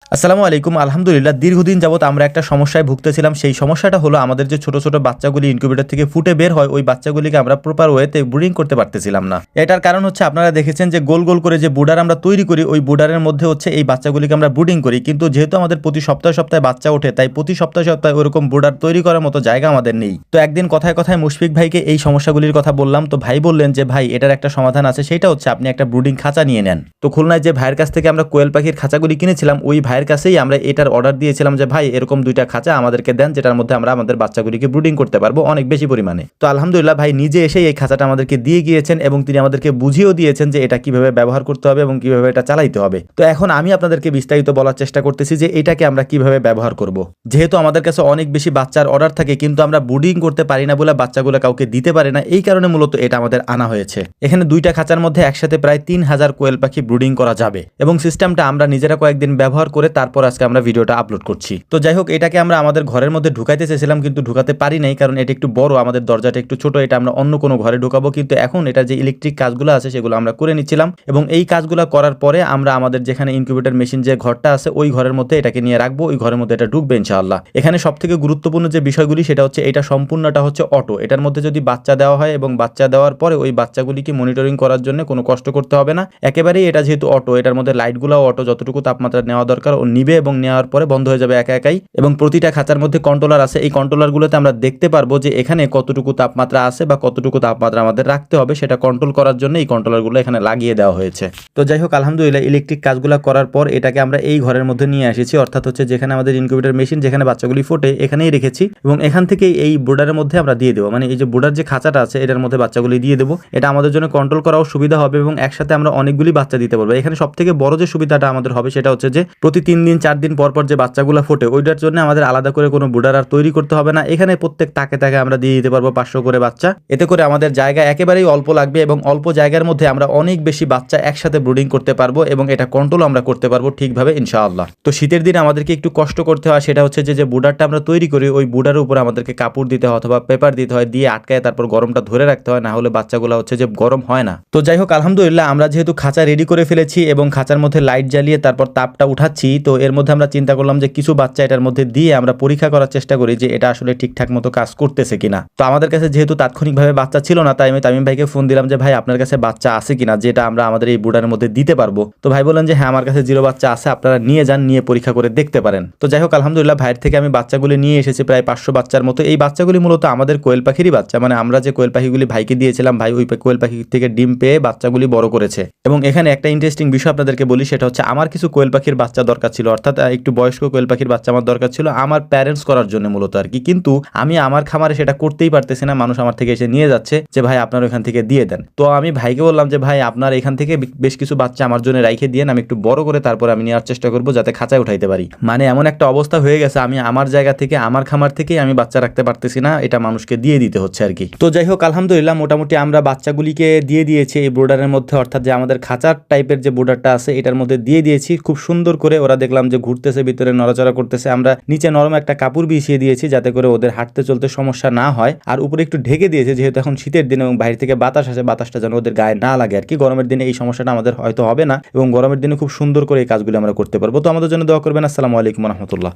আসসালামু আলাইকুম। আলহামদুলিল্লাহ দীর্ঘদিন যাবত আমরা একটা সমস্যায় ভুগতেছিলাম। সেই সমস্যাটা হলো আমাদের যে ছোট, ছোট বাচ্চাগুলি ইনকিউবেটর থেকে ফুটে বের হয়, ওই বাচ্চাগুলিকে আমরা প্রপার ওয়েতে ব্রুডিং করতে পারতেছিলাম না। এটার কারণ হচ্ছে আপনারা দেখেছেন যে গোল, গোল করে যে বুডার আমরা তৈরি করি, ওই বুডারের মধ্যে হচ্ছে এই বাচ্চাগুলিকে আমরা ব্রুডিং করি। কিন্তু যেহেতু আমাদের প্রতি সপ্তাহে, সপ্তাহে বাচ্চা ওঠে, তাই প্রতি সপ্তাহে, সপ্তাহে ওরকম বুডার তৈরি করার মতো জায়গা আমাদের নেই। তো একদিন কথায়, কথায় মুশফিক ভাইকে এই সমস্যাগুলির কথা বললাম। তো ভাই বললেন যে, "ভাই এটার একটা সমাধান আছে, সেটা হচ্ছে আপনি একটা ব্রুডিং খাঁচা নিয়ে নেন।" তো খুলনায় যে ভাইয়ের কাছ থেকে আমরা কোয়েল পাখির খাঁচাগুলি কিনেছিলাম, ওই ভাইয়ের কাছেই আমরা এটার অর্ডার দিয়েছিলাম যে ভাই এরকম 2টা খাঁচা আমাদেরকে দেন, যেটার মধ্যে আমরা আমাদের বাচ্চাগুলিকে ব্রুডিং করতে পারবো অনেক বেশি পরিমাণে। তো আলহামদুলিল্লাহ ভাই নিজে এসে এই খাঁচাটা আমাদেরকে দিয়ে গিয়েছেন এবং তিনি আমাদেরকে বুঝিয়েও দিয়েছেন যে এটা কিভাবে ব্যবহার করতে হবে এবং কিভাবে এটা চালাইতে হবে। তো এখন আমি আপনাদেরকে বিস্তারিত বলার চেষ্টা করতেছি যে এটাকে আমরা কিভাবে ব্যবহার করব। যেহেতু আমাদের কাছে অনেক বেশি বাচ্চার অর্ডার থাকে, কিন্তু আমরা ব্রুডিং করতে পারি না বলে বাচ্চাগুলো কাউকে দিতে পারে না, এই কারণে মূলত এটা আমাদের আনা হয়েছে। এখানে 2টা খাঁচার মধ্যে একসাথে প্রায় 3000 কোয়েল পাখি ব্রুডিং করা যাবে এবং সিস্টেমটা আমরা নিজেরা কয়েকদিন ব্যবহার করে তারপর আজকে আমরা ভিডিওটা আপলোড করছি। তো যাই হোক, এটাকে আমরা আমাদের ঘরের মধ্যে ঢুকাইতে চেয়েছিলাম, কিন্তু ঢুকাতে পারি নাই, কারণ এটা একটু বড়, আমাদের দরজাটা একটু ছোট। এটা আমরা অন্য কোনো ঘরে ঢুকাবো, কিন্তু এখন এটা যে ইলেকট্রিক কাজগুলো আছে সেগুলো আমরা করে নিচ্ছিলাম এবং এই কাজগুলো করার পরে আমরা আমাদের যেখানে ইনকিউবেটর মেশিন যে ঘরটা আছে ওই ঘরের মধ্যে এটাকে নিয়ে রাখবো। ওই ঘরের মধ্যে এটা ঢুকবে ইনশাআল্লাহ। এখানে সবথেকে গুরুত্বপূর্ণ যে বিষয়গুলি সেটা হচ্ছে এটা সম্পূর্ণটা হচ্ছে অটো। এটার মধ্যে যদি বাচ্চা দেওয়া হয় এবং বাচ্চা দেওয়ার পরে ওই বাচ্চাগুলিকে মনিটরিং করার জন্য কোনো কষ্ট করতে হবে না। একেবারেই এটা যেহেতু অটো, এটার মধ্যে লাইটগুলোও অটো, যতটুকু তাপমাত্রা নেওয়া দরকার ও নিবে এবং নেওয়ার পরে বন্ধ হয়ে যাবে একা একাই। এবং প্রতিটা খাঁচার মধ্যে কন্ট্রোলার আছে। এই কন্ট্রোলারগুলোতে আমরা দেখতে পারবো যে এখানে কতটুকু তাপমাত্রা আছে বা কতটুকু তাপমাত্রা আমাদের রাখতে হবে, সেটা কন্ট্রোল করার জন্য এই কন্ট্রোলারগুলো এখানে লাগিয়ে দেওয়া হয়েছে। তো যাই হোক, আলহামদুলিল্লাহ ইলেকট্রিক কাজগুলো করার পর এটাকে আমরা এই ঘরের মধ্যে নিয়ে এসেছি, অর্থাৎ হচ্ছে যেখানে আমাদের ইনকিউবেটর মেশিন, যেখানে বাচ্চাগুলি ফোটে, এখানেই রেখেছি এবং এখান থেকে এই বোর্ডারের মধ্যে আমরা দিয়ে দেবো। মানে এই যে বোর্ডার যে খাঁচাটা আছে এটার মধ্যে বাচ্চাগুলি দিয়ে দেবো। এটা আমাদের জন্য কন্ট্রোল করাও সুবিধা হবে এবং একসাথে আমরা অনেকগুলি বাচ্চা দিতে পারবো। এখানে সব থেকে বড় যে সুবিধাটা আমাদের হবে সেটা হচ্ছে যে প্রতি 3 দিন 4 দিন পর পর যে বাচ্চাগুলো ফোটে ওইটার জন্য আমাদের আলাদা করে কোনো বুডার আর তৈরি করতে হবে না। এখানে প্রত্যেক তাকে তাকে আমরা দিয়ে দিতে পারবো 500 করে বাচ্চা। এতে করে আমাদের জায়গা একেবারেই অল্প লাগবে এবং অল্প জায়গার মধ্যে আমরা অনেক বেশি বাচ্চা একসাথে ব্রুডিং করতে পারবো এবং এটা কন্ট্রোল আমরা করতে পারবো ঠিকভাবে ইনশাআল্লাহ। তো শীতের দিনে আমাদেরকে একটু কষ্ট করতে হয়, সেটা হচ্ছে যে বুডারটা আমরা তৈরি করি ওই বুডারের উপর আমাদেরকে কাপড় দিতে হয় অথবা পেপার দিতে হয়, দিয়ে আটকায় তারপর গরমটা ধরে রাখতে হয়, না হলে বাচ্চাগুলো হচ্ছে যে গরম হয় না। তো যাই হোক, আলহামদুলিল্লাহ আমরা যেহেতু খাঁচা রেডি করে ফেলেছি এবং খাঁচার মধ্যে লাইট জ্বালিয়ে তারপর তাপটা উঠাচ্ছি, তো এর মধ্যে আমরা চিন্তা করলাম যে কিছু বাচ্চা এটার মধ্যে দিয়ে আমরা পরীক্ষা করার চেষ্টা করি যে এটা আসলে ঠিকঠাক মতো কাজ করতেছে কিনা। তো আমাদের কাছে যেহেতু তাৎক্ষণিকভাবে বাচ্চা ছিল না, তাই আমি তামিম ভাইকে ফোন দিলাম যে ভাই আপনার কাছে বাচ্চা আছে কিনা, যেটা আমরা আমাদের এই বুডারের মধ্যে দিতে পারবো। তো ভাই বলেন যে হ্যাঁ আমার কাছে 0 বাচ্চা আছে, আপনারা নিয়ে যান, নিয়ে পরীক্ষা করে দেখতে পারেন। তো যাই হোক, আলহামদুলিল্লাহ ভাইয়ের থেকে আমি বাচ্চাগুলি নিয়ে এসেছি প্রায় 500 বাচ্চার মতো। এই বাচ্চাগুলি মূলত আমাদের কোয়েল পাখিরই বাচ্চা, মানে আমরা যে কোয়েল পাখিগুলি ভাইকে দিয়েছিলাম, ভাই ওই কোয়েল পাখি থেকে ডিম পেয়ে বাচ্চাগুলি বড় করেছে। এবং এখানে একটা ইন্টারেস্টিং বিষয় আপনাদেরকে বলি, সেটা হচ্ছে আমার কিছু কোয়েল পাখির বাচ্চা দরকার ছিল, অর্থাৎ একটু বয়স্ক কোয়েল পাখির বাচ্চা আমার দরকার ছিল আমার প্যারেন্টস করার জন্য মূলত আর কি। কিন্তু আমি আমার খামারে সেটা করতেই পারতেছি না, মানুষ আমার থেকে এসে নিয়ে যাচ্ছে যে ভাই আপনার ওখান থেকে দিয়ে দেন। তো আমি ভাইকে বললাম যে ভাই আপনার এখান থেকে বেশ কিছু বাচ্চা আমার জন্য রাইখে দিয়েন, আমি একটু বড় করে তারপর আমি নেওয়ার চেষ্টা করবো যাতে খাঁচায় উঠাইতে পারি। মানে এমন একটা অবস্থা হয়ে গেছে, আমি আমার জায়গা থেকে আমার খামার থেকেই আমি বাচ্চা রাখতে পারতেছি না, এটা মানুষকে দিয়ে দিতে হচ্ছে আর কি। তো যাই হোক, আলহামদুলিল্লাহ মোটামুটি আমরা বাচ্চাগুলিকে দিয়ে দিয়েছি এই বোর্ডারের মধ্যে, অর্থাৎ যে আমাদের খাঁচার টাইপের যে বোর্ডারটা আছে এটার মধ্যে দিয়ে দিয়েছি। খুব সুন্দর করে ওরা দেখলাম যে ঘুরতেছে, ভিতরে নড়াচড়া করতেছে। আমরা নিচে নরম একটা কাপড় বিছিয়ে দিয়েছি যাতে করে ওদের হাঁটতে চলতে সমস্যা না হয়, আর উপরে একটু ঢেকে দিয়েছে যেহেতু এখন শীতের দিন এবং বাইরে থেকে বাতাস আসে, বাতাসটা যেন ওদের গায়ে না লাগে আর কি। গরমের দিনে এই সমস্যাটা আমাদের হয়তো হবে না এবং গরমের দিনে খুব সুন্দর করে এই কাজগুলো আমরা করতে পারবো। তো আমাদের জন্য দোয়া করবেন। আসসালামু আলাইকুম রহমতুল্লাহ।